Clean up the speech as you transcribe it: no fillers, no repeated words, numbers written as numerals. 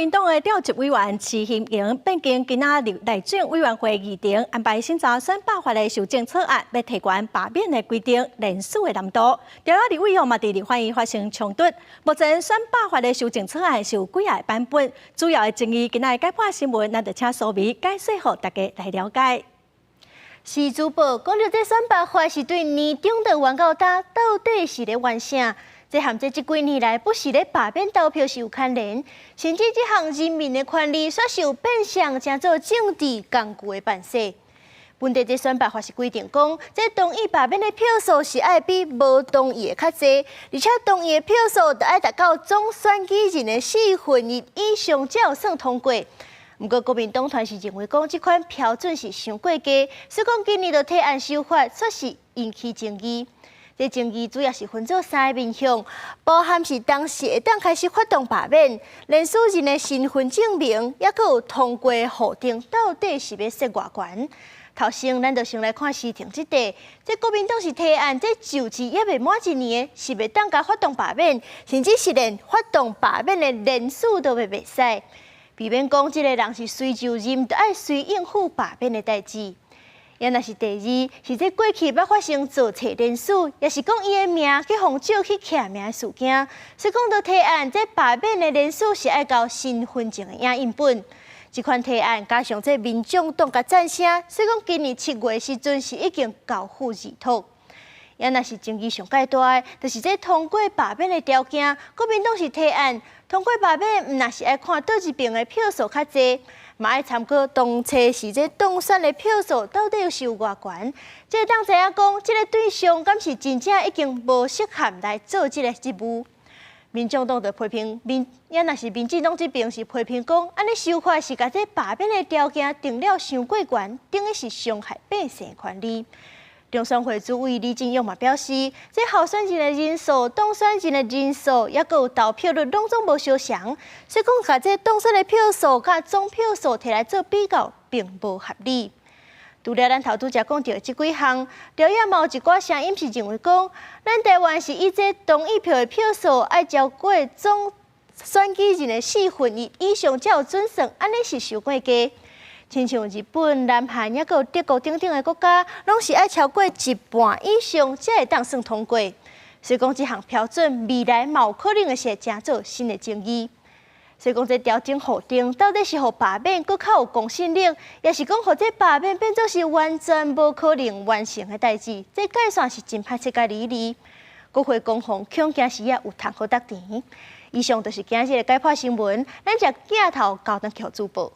民党的调集委员徐欣莹，变更今仔日内政委员会议程安排审查选罢法的修正草案，要提悬罢免的规定、人数的难度。调立委后嘛，伫立法院发生冲突。目前选罢法的修正草案是有几个版本，主要的争议今仔解破新闻，咱就请苏眉解说，互大家来了解。是主播讲到这选罢法是对年中的原告打，到底是咧完啥？这和这几年来不时咧罢免投票是有牵连，甚至这项人民的权利却是有变相成做政治工具的办势。本地这选罢法是规定讲，这同意罢免的票数是爱比无同意的较侪，而且同意的票数就爱达到总选举人的1/4以上才有算通过。不过，国民党团是认为讲，这款标准是伤过低，所以讲今年就提案修法，确实引起争议。这争议主要是分做3个面向，包含是当时会当开始发动罢免、连署人的身份证明，也佮有通过户定到底是要设偌悬。头先，咱就先来看时程这块，这国民党是提案，这就职也未满1年，是袂当甲发动罢免，甚至是连发动罢免的人数都袂使。避免讲，这个人是随就任，就爱随应付罢免的代志。也若是第二，是这过去捌发生造册人数，也是讲伊的名去互借去徛名的事件，所以讲到提案，这罢免的人数是爱交身份证的影印本。这款提案加上这民众党甲赞声，所以讲今年7月时阵是已经交付议托。也若是争议上介大的，就是这通过罢免的条件，国民党是提案通过罢免，毋若是爱看倒一边的票数较侪。嘛爱参考当初是这当选的票数到底是有偌悬，这当知影讲，这个对象敢是真正已经无适合来做这个职务。民众党就批评也若是民进党这边是批评讲，安尼修法是甲这罢免的条件定了伤过悬，等于是伤害百姓的权利。中选会主委李进勇嘛表示，这候选人的人数、当选人的人数，也佮有投票率拢总无相同，所以讲甲这当选的票数甲总票数摕来做比较，并无合理。除了咱头拄才讲到这几项，调也嘛有一寡声音是认为讲，咱台湾是以这同意票的票数爱超过总选举人的1/4以上才有准算，安尼是伤过低。亲像日本、南韩，也有德国等等的国家，拢是爱超过1半以上才会当算通过。所以讲，这项标准未来嘛有可能会是成做新的争议。所以讲，这调整户定到底是互罢免搁较有公信力，也是讲互这罢免变做是完全无可能完成的代志？这计算是真歹设计理念。国会公防恐惊是也有通好得甜。以上就是今日的解破新闻，咱只镜头交转给主播。